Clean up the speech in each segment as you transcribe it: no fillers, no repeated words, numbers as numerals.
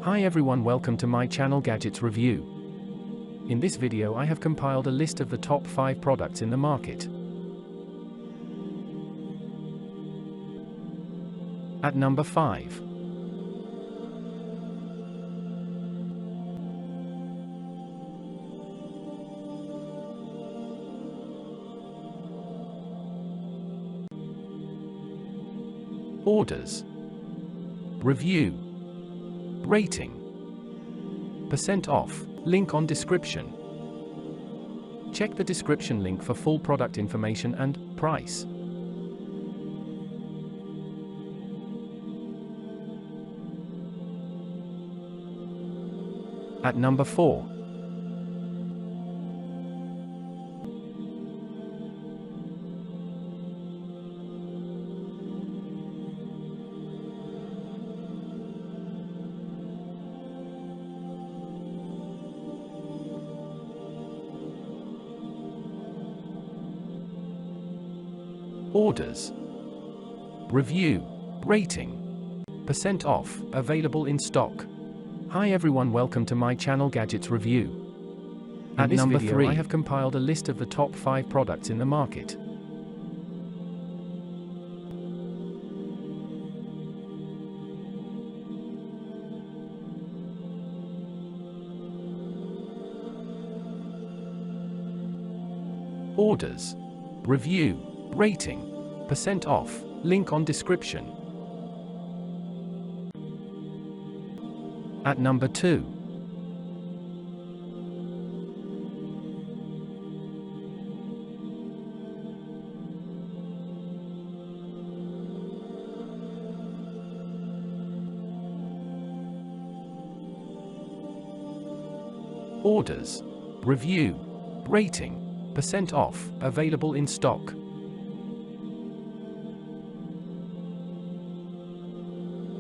Hi everyone, welcome to my channel Gadgets Review. In this video I have compiled a list of the top 5 products in the market. At number 5. Orders. Review. Rating. % off. Link on description. Check the description link for full product information and price. At number 4. Orders. Review. Rating. % off. Available in stock. Hi everyone, welcome to my channel Gadgets Review. At number 3, I have compiled a list of the top 5 products in the market. Orders. Review. Rating. % off. Link on description. At number 2. Orders. Review. Rating. % off. Available in stock.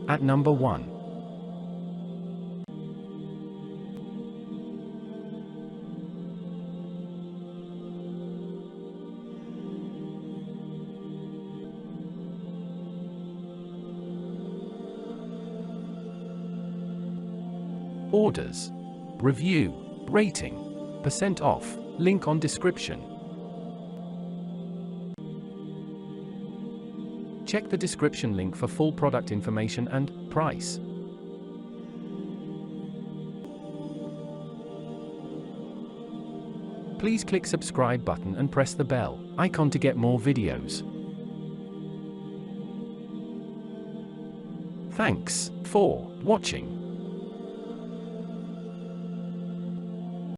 At number 1. Orders. Review. Rating. % off. Link on description. Check the description link for full product information and price. Please click subscribe button and press the bell icon to get more videos. Thanks for watching.